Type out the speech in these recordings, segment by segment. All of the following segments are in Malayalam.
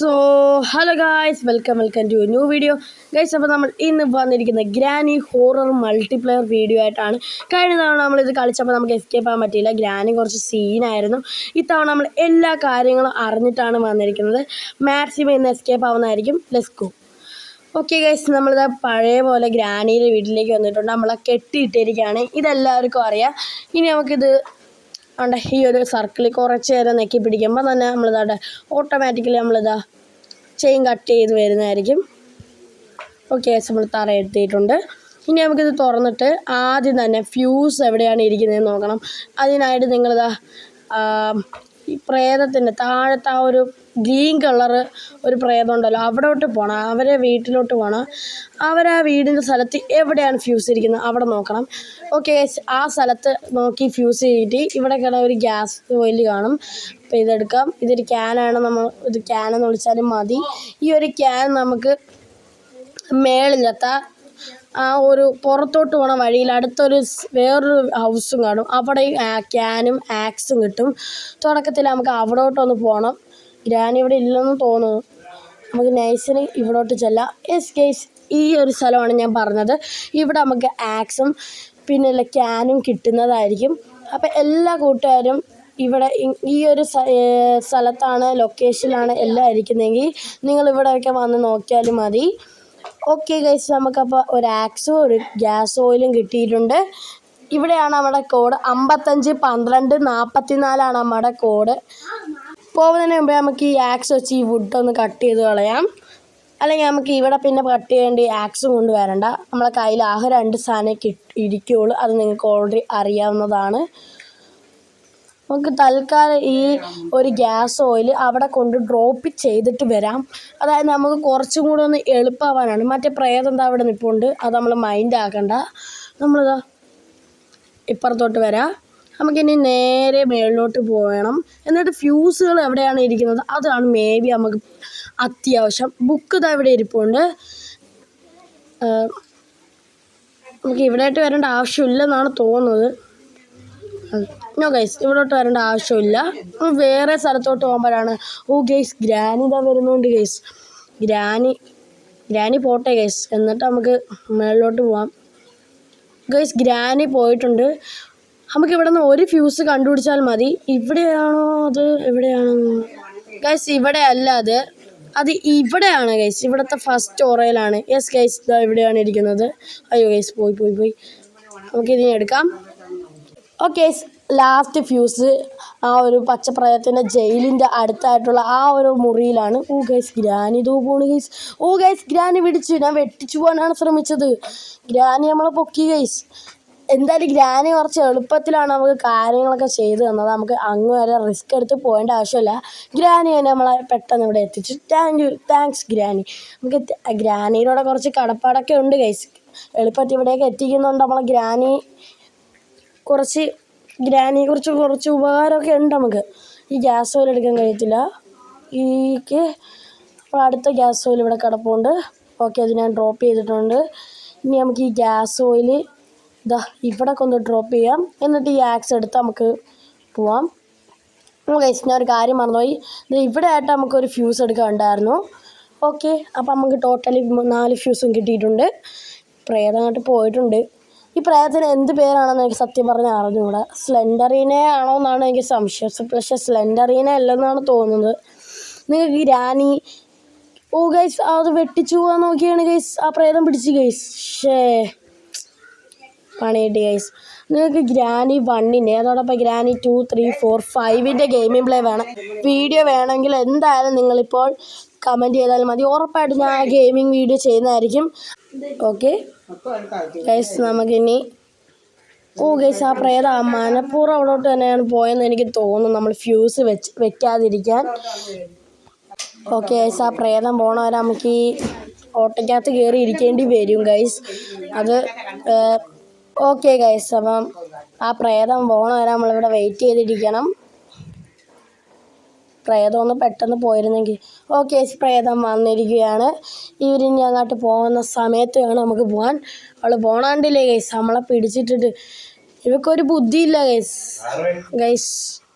So hello guys welcome to new video guys. അപ്പോൾ നമ്മൾ ഇന്ന് വന്നിരിക്കുന്ന ഗ്രാനി ഹോറർ മൾട്ടിപ്ലെയർ വീഡിയോ ആയിട്ടാണ്. കഴിഞ്ഞ തവണ നമ്മളിത് കളിച്ചപ്പോൾ നമുക്ക് എസ്കേപ്പ് ആകാൻ പറ്റിയില്ല. ഗ്രാനി കുറച്ച് സീനായിരുന്നു. ഇത്തവണ നമ്മൾ എല്ലാ കാര്യങ്ങളും അറിഞ്ഞിട്ടാണ് വന്നിരിക്കുന്നത്. മാക്സിമം ഇന്ന് എസ്കേപ്പ് ആവുന്നതായിരിക്കും. Let's go. ഓക്കെ ഗൈസ്, നമ്മളിത് പഴയ പോലെ ഗ്രാനിയുടെ വീട്ടിലേക്ക് വന്നിട്ടുണ്ട്. നമ്മളെ കെട്ടിയിട്ടിരിക്കുകയാണ്. ഇതെല്ലാവർക്കും അറിയാം. ഇനി നമുക്കിത് ഈ ഒരു സർക്കിളിൽ കുറച്ച് നേരം നെക്കി പിടിക്കുമ്പോൾ തന്നെ നമ്മളിതാണ്ട് ഓട്ടോമാറ്റിക്കലി നമ്മളിതാ ചെയിൻ കട്ട് ചെയ്ത് വരുന്നതായിരിക്കും. ഓക്കെ, നമ്മൾ തറ എടുത്തിട്ടുണ്ട്. ഇനി നമുക്കിത് തുറന്നിട്ട് ആദ്യം തന്നെ ഫ്യൂസ് എവിടെയാണ് ഇരിക്കുന്നതെന്ന് നോക്കണം. അതിനായിട്ട് നിങ്ങളിതാ ഈ പ്രേതത്തിൻ്റെ താഴത്തെ ആ ഒരു ഗ്രീൻ കളറ് ഒരു പ്രേതം ഉണ്ടല്ലോ, അവിടോട്ട് പോകണം. അവരെ വീട്ടിലോട്ട് പോകണം. അവരാ വീടിൻ്റെ സ്ഥലത്ത് എവിടെയാണ് ഫ്യൂസ് ഇരിക്കുന്നത് അവിടെ നോക്കണം. ഓക്കെ, ആ സ്ഥലത്ത് നോക്കി ഫ്യൂസ് ചെയ്തിട്ട് ഇവിടെ കിടന്ന ഒരു ഗ്യാസ് ഓയിൽ കാണും. അപ്പോൾ ഇതെടുക്കാം. ഇതൊരു ക്യാനാണ്. ഇത് ക്യാനെന്ന് വിളിച്ചാലും മതി. ഈ ഒരു ക്യാൻ നമുക്ക് മേളിലെത്ത ആ ഒരു പുറത്തോട്ട് പോണ വഴിയിൽ അടുത്തൊരു വേറൊരു ഹൗസും കാണും. അവിടെ ക്യാനും ആക്സും കിട്ടും. തുടക്കത്തിൽ നമുക്ക് അവിടോട്ടൊന്ന് പോകണം. ഗ്രാനി ഇവിടെ ഇല്ലെന്ന് തോന്നുന്നു. നമുക്ക് നൈസിന് ഇവിടോട്ട് ചെല്ലാം. യെസ് ഗൈസ്, ഈ ഒരു സ്ഥലമാണ് ഞാൻ പറഞ്ഞത്. ഇവിടെ നമുക്ക് ആക്സും പിന്നെ ക്യാനും കിട്ടുന്നതായിരിക്കും. അപ്പം എല്ലാ കൂട്ടുകാരും ഇവിടെ ഈ ഒരു സ്ഥലത്താണ്, ലൊക്കേഷനിലാണ് എല്ലാം ഇരിക്കുന്നതെങ്കിൽ നിങ്ങൾ ഇവിടെയൊക്കെ വന്ന് നോക്കിയാലും മതി. ഓക്കെ ഗൈസ്, നമുക്കപ്പോൾ ഒരു ആക്സും ഒരു ഗ്യാസ് ഓയിലും കിട്ടിയിട്ടുണ്ട്. ഇവിടെയാണ് നമ്മുടെ കോഡ്. 551244 നമ്മുടെ കോഡ്. പോകുന്നതിന് മുമ്പേ നമുക്ക് ഈ ആക്സ് വെച്ച് ഈ വുഡൊന്ന് കട്ട് ചെയ്ത് കളയാം. അല്ലെങ്കിൽ നമുക്ക് ഇവിടെ പിന്നെ കട്ട് ചെയ്യേണ്ടി ആക്സും കൊണ്ട് വരണ്ട. നമ്മളെ കയ്യിൽ ആകെ 2 സാധനം ഇരിക്കുകയുള്ളൂ. അത് നിങ്ങൾക്ക് ഓൾറെഡി അറിയാവുന്നതാണ്. നമുക്ക് തൽക്കാലം ഈ ഒരു ഗ്യാസ് ഓയിൽ അവിടെ കൊണ്ട് ഡ്രോപ്പ് ചെയ്തിട്ട് വരാം. അതായത് നമുക്ക് കുറച്ചും കൂടെ ഒന്ന് എളുപ്പമാവാനാണ്. മറ്റേ പ്രേതം എന്താ അവിടെ നിൽപ്പുണ്ട്, അത് നമ്മൾ മൈൻഡ് ആക്കണ്ട. നമ്മളിതാ ഇപ്പുറത്തോട്ട് വരാം. നമുക്കിനി നേരെ മേളിലോട്ട് പോകണം. എന്നിട്ട് ഫ്യൂസുകൾ എവിടെയാണ് ഇരിക്കുന്നത് അതാണ് മേ ബി നമുക്ക് അത്യാവശ്യം. ബുക്ക് ഇതാ ഇവിടെ ഇരിപ്പുണ്ട്. നമുക്ക് ഇവിടെയായിട്ട് വരേണ്ട ആവശ്യമില്ലെന്നാണ് തോന്നുന്നത്. നോ ഗൈസ്, ഇവിടോട്ട് വരേണ്ട ആവശ്യമില്ല. വേറെ സ്ഥലത്തോട്ട് പോകുമ്പോഴാണ് ഗൈസ് ഗ്രാനി ഇതാ വരുന്നുണ്ട്. ഗൈസ് ഗ്രാനി പോട്ടെ ഗൈസ്, എന്നിട്ട് നമുക്ക് മേളിലോട്ട് പോവാം. ഗൈസ് ഗ്രാനി പോയിട്ടുണ്ട്. നമുക്ക് ഇവിടെ നിന്ന് ഒരു ഫ്യൂസ് കണ്ടുപിടിച്ചാൽ മതി. ഇവിടെയാണോ അത് എവിടെയാണോ ഗൈസ്? ഇവിടെ അല്ല, അത് ഇവിടെയാണ് ഗൈസ്. ഇവിടുത്തെ ഫസ്റ്റ് ഓറയിലാണ്. യെസ് ഗൈസ്, ഇതാ ഇവിടെയാണ് ഇരിക്കുന്നത്. അയ്യോ ഗൈസ്, പോയി നമുക്കിതിനെ എടുക്കാം. ഓക്കെ, ലാസ്റ്റ് ഫ്യൂസ് ആ ഒരു പച്ചപ്രയത്തിൻ്റെ ജയിലിൻ്റെ അടുത്തായിട്ടുള്ള ആ ഒരു മുറിയിലാണ്. ഗൈസ് ഗ്രാനി പോണു ഗൈസ്. ഗൈസ് ഗ്രാനി പിടിച്ചു. ഞാൻ വെട്ടിച്ചു പോകാനാണ് ശ്രമിച്ചത്. ഗ്രാനി നമ്മളെ പൊക്കി ഗൈസ്. എന്തായാലും ഗ്രാനി കുറച്ച് എളുപ്പത്തിലാണ് നമുക്ക് കാര്യങ്ങളൊക്കെ ചെയ്തു തന്നത്. നമുക്ക് അങ്ങ് വരെ റിസ്ക് എടുത്ത് പോകേണ്ട ആവശ്യമില്ല. ഗ്രാനി തന്നെ നമ്മളെ പെട്ടെന്ന് ഇവിടെ എത്തിച്ചു. Thanks granny. നമുക്ക് ഗ്രാനിയിലൂടെ കുറച്ച് കടപ്പാടൊക്കെ ഉണ്ട് ഗൈസ്. എളുപ്പത്തിൽ ഇവിടേക്ക് എത്തിക്കുന്നുണ്ട് നമ്മളെ ഗ്രാനി. ഗ്രാനിയെക്കുറിച്ച് കുറച്ച് ഉപകാരമൊക്കെ ഉണ്ട് നമുക്ക്. ഈ ഗ്യാസ് ഓയിൽ എടുക്കാൻ കഴിയത്തില്ല. അപ്പോൾ അടുത്ത ഗ്യാസ് ഓയിൽ ഇവിടെ കിടപ്പുണ്ട്. ഓക്കെ, അത് ഞാൻ ഡ്രോപ്പ് ചെയ്തിട്ടുണ്ട്. ഇനി നമുക്ക് ഈ ഗ്യാസ് ഓയിൽ ഇവിടെ കൊണ്ട് ഡ്രോപ്പ് ചെയ്യാം. എന്നിട്ട് ഈ ആക്സ് എടുത്ത് നമുക്ക് പോവാം. ഗൈസ്, ഞാൻ ഒരു കാര്യം മറന്നുപോയി. ഇവിടെ ആയിട്ട് നമുക്കൊരു ഫ്യൂസ് എടുക്കാനുണ്ടായിരുന്നു. ഓക്കെ, അപ്പം നമുക്ക് ടോട്ടലി 4 ഫ്യൂസും കിട്ടിയിട്ടുണ്ട്. പ്രേതം അങ്ങോട്ട് പോയിട്ടുണ്ട്. ഈ പ്രേതത്തിന് എന്ത് പേരാണെന്ന് എനിക്ക് സത്യം പറഞ്ഞാൽ അറിഞ്ഞുകൂടാ. സ്ലെൻഡറിനെ ആണോ എന്നാണ് എനിക്ക് സംശയം. പക്ഷേ സ്ലെൻഡറിനെ അല്ലെന്നാണ് തോന്നുന്നത്. നിങ്ങൾക്ക് ഗ്രാനി ഗൈസ് അത് വെട്ടിച്ചു പോകാൻ നോക്കിയാണ് ഗൈസ്. ആ പ്രേതം പിടിച്ച് ഗൈസ്. പണി കിട്ടി ഗൈസ്. നിങ്ങൾക്ക് ഗ്രാനി 1ൻ്റെ അതോടൊപ്പം ഗ്രാനി 2, 3, 4, 5ൻ്റെ ഗെയിമിംഗ് പ്ലേ വീഡിയോ വേണമെങ്കിൽ എന്തായാലും നിങ്ങളിപ്പോൾ കമൻറ്റ് ചെയ്താലും മതി. ഉറപ്പായിട്ടും ഞാൻ ആ ഗെയിമിംഗ് വീഡിയോ ചെയ്യുന്നതായിരിക്കും. ഓക്കെ ഗൈസ്, നമുക്കിനി ഗൈസ് ആ പ്രേതം മനപ്പൂർവ്വം അവിടോട്ട് തന്നെയാണ് പോയെന്ന് എനിക്ക് തോന്നുന്നു, നമ്മൾ ഫ്യൂസ് വെക്കാതിരിക്കാൻ. ഓക്കെ ഗൈസ്, ആ പ്രേതം പോണവരെ നമുക്ക് ഈ ഓട്ടയ്ക്കകത്ത് കയറി ഇരിക്കേണ്ടി വരും ഗൈസ്. അത് ഓക്കെ ഗൈസ്, അപ്പം ആ പ്രേതം പോണവരെ നമ്മളിവിടെ വെയിറ്റ് ചെയ്തിരിക്കണം. പ്രേതം ഒന്ന് പെട്ടെന്ന് പോയിരുന്നെങ്കിൽ. ഓക്കെ, പ്രേതം വന്നിരിക്കുകയാണ്. ഇവരിനി അങ്ങോട്ട് പോകുന്ന സമയത്ത് വേണം നമുക്ക് പോകാൻ. അവൾ പോണാണ്ടില്ലേ ഗൈസ്, നമ്മളെ പിടിച്ചിട്ടിട്ട്. ഇവക്കൊരു ബുദ്ധിയില്ല ഗൈസ്.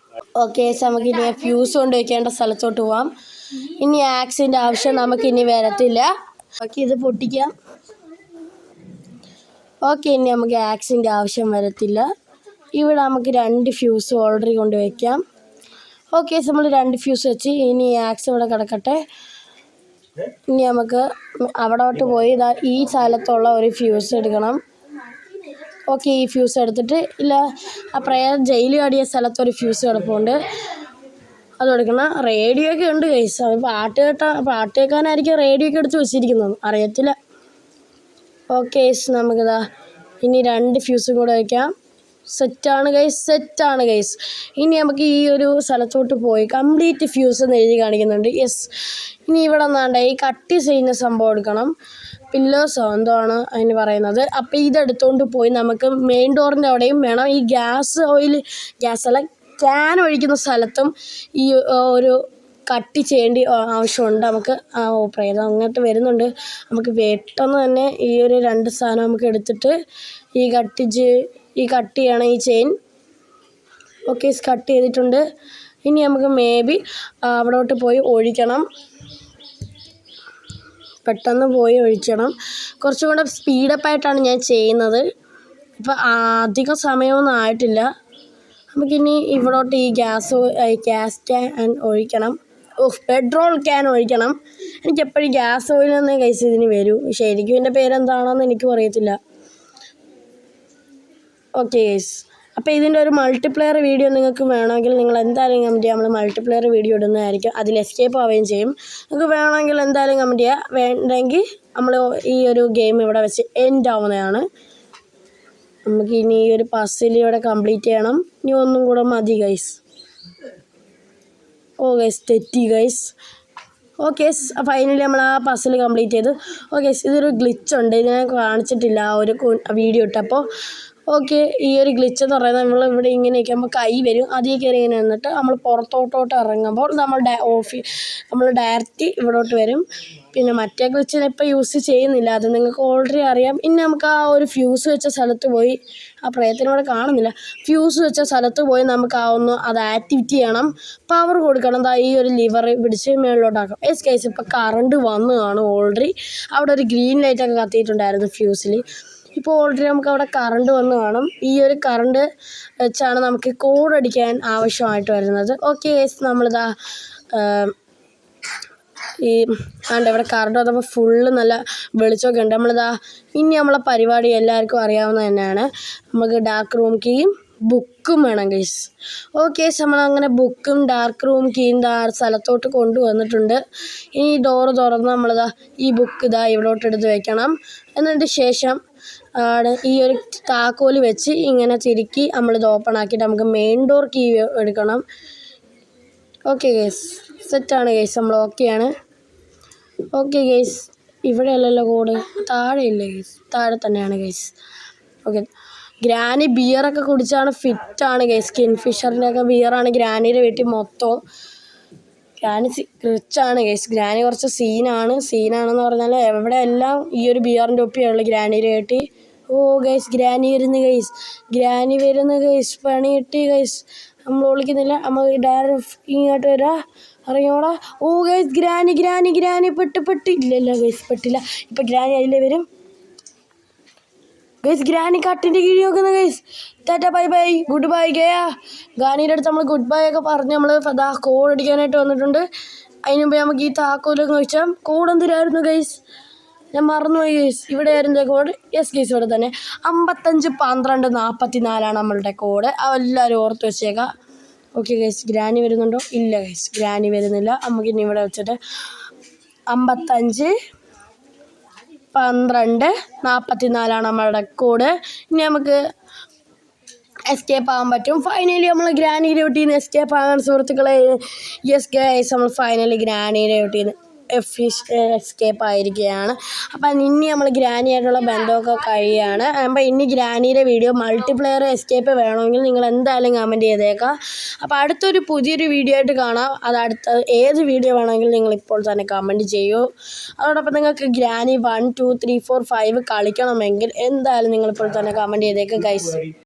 ഓക്കെ, നമുക്ക് ഇനി ഫ്യൂസ് കൊണ്ട് വയ്ക്കേണ്ട സ്ഥലത്തോട്ട് പോവാം. ഇനി ആക്സിൻ്റെ ആവശ്യം നമുക്കിനി വരത്തില്ല. ഓക്കെ, ഇത് പൊട്ടിക്കാം. ഓക്കെ, ഇനി നമുക്ക് ആക്സിൻ്റെ ആവശ്യം വരത്തില്ല. ഇവിടെ നമുക്ക് 2 ഫ്യൂസ് ഓൾറെഡി കൊണ്ടുവയ്ക്കാം. ഓക്കെ, നമ്മൾ 2 ഫ്യൂസ് വെച്ച് ഇനി ആക്സ് ഇവിടെ കിടക്കട്ടെ. ഇനി നമുക്ക് അവിടോട്ട് പോയി ഈ സ്ഥലത്തുള്ള ഒരു ഫ്യൂസ് എടുക്കണം. ഓക്കെ, ഈ ഫ്യൂസ് എടുത്തിട്ട് ഇല്ല ജയിൽ കാടിയ സ്ഥലത്തൊരു ഫ്യൂസ് കിടപ്പുണ്ട്, അത് എടുക്കണം. റേഡിയോ ഒക്കെ ഉണ്ട് ഗൈസ്. അത് പാട്ട് കേൾക്കാനായിരിക്കും റേഡിയോ ഒക്കെ എടുത്ത് വെച്ചിരിക്കുന്നത്, അറിയത്തില്ല. ഓക്കെ, നമുക്കിതാ ഇനി 2 ഫ്യൂസും കൂടെ വയ്ക്കാം. സെറ്റാണ് ഗൈസ്. ഇനി നമുക്ക് ഈ ഒരു സ്ഥലത്തോട്ട് പോയി കംപ്ലീറ്റ് ഫ്യൂസ് എന്ന് എഴുതി കാണിക്കുന്നുണ്ട്. യെസ്, ഇനി ഇവിടെ നിന്നാണ്ട് ഈ കട്ടി ചെയ്യുന്ന സംഭവം എടുക്കണം. പില്ലേഴ്സോ എന്തോ ആണ് അതിന് പറയുന്നത്. അപ്പോൾ ഇതെടുത്തുകൊണ്ട് പോയി നമുക്ക് മെയിൻ ഡോറിൻ്റെ അവിടെയും വേണം. ഈ ഗ്യാസ് അല്ല ക്യാൻ ഒഴിക്കുന്ന സ്ഥലത്തും ഈ ഒരു കട്ടി ചെയ്യേണ്ടി ആവശ്യമുണ്ട് നമുക്ക്. പ്രേതം അങ്ങോട്ട് വരുന്നുണ്ട്. നമുക്ക് പെട്ടെന്ന് തന്നെ ഈ ഒരു 2 സാധനം നമുക്ക് എടുത്തിട്ട് ഈ കട്ട് ചെയ്യണം ഈ ചെയിൻ. ഓക്കെ, കട്ട് ചെയ്തിട്ടുണ്ട്. ഇനി നമുക്ക് മേബി അവിടോട്ട് പോയി ഒഴിക്കണം. പെട്ടെന്ന് പോയി ഒഴിക്കണം. കുറച്ചും കൂടെ സ്പീഡപ്പായിട്ടാണ് ഞാൻ ചെയ്യുന്നത്. ഇപ്പം അധികം സമയമൊന്നും ആയിട്ടില്ല. നമുക്കിനി ഇവിടോട്ട് ഈ ഗ്യാസ് ക്യാൻ ഒഴിക്കണം. പെട്രോൾ ക്യാൻ ഒഴിക്കണം. എനിക്കെപ്പോഴും ഗ്യാസ് ഓയിൽ എന്നേ ഗൈസ് ഇതിന് വരൂ. ശരിക്കും ഇതിൻ്റെ പേരെന്താണെന്ന് എനിക്കും അറിയത്തില്ല. ഓക്കെ ഗൈസ്, അപ്പോൾ ഇതിൻ്റെ ഒരു മൾട്ടിപ്ലെയർ വീഡിയോ നിങ്ങൾക്ക് വേണമെങ്കിൽ നിങ്ങൾ എന്തായാലും കമൻറ്റ് ചെയ്യുക. നമ്മൾ മൾട്ടിപ്ലെയർ വീഡിയോ ഇടുന്നതായിരിക്കും. അതിൽ എസ്കേപ്പ് ആവുകയും ചെയ്യും. നിങ്ങൾക്ക് വേണമെങ്കിൽ എന്തായാലും കമൻറ്റ് ചെയ്യുക. വേണ്ടെങ്കിൽ നമ്മൾ ഈ ഒരു ഗെയിം ഇവിടെ വെച്ച് എൻഡ് ആവുന്നതാണ്. നമുക്ക് ഇനി ഈ ഒരു പസിൽ ഇവിടെ കംപ്ലീറ്റ് ചെയ്യണം. ഇനി ഒന്നും കൂടെ മതി ഗൈസ്. തെറ്റി ഗൈസ്. ഓക്കെ, ഫൈനലി നമ്മൾ ആ പസിൽ കംപ്ലീറ്റ് ചെയ്തു. ഓക്കെ, ഇതൊരു ഗ്ലിച്ച് ഉണ്ട്, ഇത് ഞാൻ കാണിച്ചിട്ടില്ല ആ ഒരു വീഡിയോ ഇട്ടപ്പോൾ. ഓക്കെ, ഈ ഒരു ഗ്ലിച്ച് എന്ന് പറയുന്നത് നമ്മൾ ഇവിടെ ഇങ്ങനെ നിൽക്കുമ്പോൾ കൈ വരും, അതിൽ കയറി ഇങ്ങനെ നിന്നിട്ട് നമ്മൾ പുറത്തോട്ട് ഇറങ്ങുമ്പോൾ നമ്മൾ ഡയറക്റ്റ് ഇവിടോട്ട് വരും. പിന്നെ മറ്റേ ഗ്ലിച്ചിനെ ഇപ്പോൾ യൂസ് ചെയ്യുന്നില്ല, അത് നിങ്ങൾക്ക് ഓൾറെഡി അറിയാം. ഇനി നമുക്ക് ആ ഒരു ഫ്യൂസ് വെച്ച സ്ഥലത്ത് പോയി, ആ പ്രയത്നവിടെ കാണുന്നില്ല, ഫ്യൂസ് വെച്ച സ്ഥലത്ത് പോയി നമുക്ക് അത് ആക്ടിവേറ്റ് ചെയ്യണം, പവർ കൊടുക്കണം. ഈ ഒരു ലിവർ പിടിച്ച് മേളിലോട്ടാക്കാം. കേസ് ഇപ്പോൾ കറണ്ട് വന്നു കാണും ഓൾറെഡി. അവിടെ ഒരു ഗ്രീൻ ലൈറ്റൊക്കെ കത്തിയിട്ടുണ്ടായിരുന്നു ഫ്യൂസിൽ. ഇപ്പോൾ ഓൾറെഡി നമുക്ക് അവിടെ കറണ്ട് വന്ന് കാണും. ഈ ഒരു കറണ്ട് വെച്ചാണ് നമുക്ക് കോഡ് അടിക്കാൻ ആവശ്യമായിട്ട് വരുന്നത്. ഓക്കെ, നമ്മളിതാ ഇവിടെ കറണ്ട് വന്നപ്പോൾ ഫുള്ള് നല്ല വെളിച്ചമൊക്കെ ഉണ്ട്. ഇനി നമ്മളെ പരിപാടി എല്ലാവർക്കും അറിയാവുന്നത് തന്നെയാണ്. നമുക്ക് ഡാർക്ക് റൂം കീയും ബുക്കും വേണം ഗൈസ്. ഓക്കെ, നമ്മളങ്ങനെ ബുക്കും ഡാർക്ക് റൂം കീയും സ്ഥലത്തോട്ട് കൊണ്ടുവന്നിട്ടുണ്ട്. ഇനി ഈ ഡോറ് തുറന്ന് ഈ ബുക്ക് ഇവിടോട്ട് എടുത്ത് വെക്കണം. എന്നിട്ട് ശേഷം ഈ ഒരു താക്കോല് വെച്ച് ഇങ്ങനെ തിരുക്കി നമ്മളിത് ഓപ്പൺ ആക്കിയിട്ട് നമുക്ക് മെയിൻ ഡോർ കീ എടുക്കണം. ഓക്കെ ഗൈസ്, സെറ്റാണ് ഗൈസ്, നമ്മൾ ഓക്കെയാണ്. ഓക്കെ ഗൈസ്, ഇവിടെ അല്ലല്ലോ കോഡ്, താഴെ ഇല്ല ഗൈസ്, താഴെ തന്നെയാണ് ഗൈസ്. ഓക്കെ, ഗ്രാനി ബിയറൊക്കെ കുടിച്ചാണ് ഫിറ്റാണ് ഗൈസ്. കിൻഫിഷറിൻ്റെയൊക്കെ ബിയറാണ് ഗ്രാനിയുടെ വീട്ടിൽ മൊത്തം. Granny റിച്ചാണ് guys. ഗ്രാനി കുറച്ച് സീനാണെന്ന് പറഞ്ഞാൽ എവിടെ എല്ലാം ഈ ഒരു ബിയറിൻ്റെ ഒപ്പിയുള്ളൂ ഗ്രാനിയുടെ വീട്ടിൽ. ഗൈസ്, ഗ്രാനി വരുന്നു ഗൈസ്, പണി കിട്ടി ഗൈസ്. നമ്മൾ വിളിക്കുന്നില്ല, നമ്മൾ ഡയറക്റ്റ് ഇങ്ങോട്ട് വരാം, അറിയോടാ. ഗൈസ്, ഗ്രാനി പെട്ട് ഇല്ലല്ലോ ഗൈസ്, പെട്ടില്ല. ഇപ്പം ഗ്രാനി അതിലേ വരും ഗൈസ്. ഗ്രാനി കട്ടിൻ്റെ കീഴി നോക്കുന്നു guys. Tata bye bye, good bye guys. ഗ്രാനിയുടെ അടുത്ത് നമ്മൾ ഗുഡ് ബൈ ഒക്കെ പറഞ്ഞ് നമ്മൾ കോഡ് അടിക്കാനായിട്ട് വന്നിട്ടുണ്ട്. അതിന് മുമ്പ് നമുക്ക് ഈ താക്കോലൊക്കെ വെച്ചാൽ കോഡ് എന്തിനായിരുന്നു ഗൈസ്, ഞാൻ മറന്നുപോയി ഗൈസ്. ഇവിടെ ആയിരുന്നു കോഡ്. യെസ് ഗൈസ്, ഇവിടെ തന്നെ 551244 നമ്മളുടെ കോഡ്. എല്ലാവരും ഓർത്ത് വെച്ചേക്കാം. ഓക്കെ ഗൈസ്, ഗ്രാനി വരുന്നുണ്ടോ? ഇല്ല ഗൈസ്, ഗ്രാനി വരുന്നില്ല. നമുക്കിനി ഇവിടെ വെച്ചിട്ട് 551244 നമ്മളുടെ കോഡ്. ഇനി നമുക്ക് എസ്കേപ്പ് ആകാൻ പറ്റും. ഫൈനലി നമ്മൾ ഗ്രാനിയുടെ വീട്ടിൽ നിന്ന് എസ്കേപ്പ് ആകാൻ സുഹൃത്തുക്കളെ. യെസ് ഗൈസ്, നമ്മൾ ഫൈനലി ഗ്രാനിയുടെ വീട്ടിൽ നിന്ന് എസ്കേപ്പ് ആയിരിക്കുകയാണ്. അപ്പം ഇനി നമ്മൾ ഗ്രാനിയായിട്ടുള്ള ബന്ധമൊക്കെ കഴിയുകയാണ്. അപ്പം ഇനി ഗ്രാനിയുടെ വീഡിയോ മൾട്ടിപ്ലെയർ എസ്കേപ്പ് വേണമെങ്കിൽ നിങ്ങൾ എന്തായാലും കമൻറ്റ് ചെയ്തേക്കാം. അപ്പോൾ അടുത്തൊരു പുതിയൊരു വീഡിയോ ആയിട്ട് കാണാം. അത് ഏത് വീഡിയോ വേണമെങ്കിലും നിങ്ങൾ ഇപ്പോൾ തന്നെ കമൻറ്റ് ചെയ്യൂ. അതോടൊപ്പം നിങ്ങൾക്ക് ഗ്രാനി 1 2 3 4 5 കളിക്കണമെങ്കിൽ എന്തായാലും നിങ്ങളിപ്പോൾ തന്നെ കമൻറ്റ് ചെയ്തേക്കാം ഗൈസ്.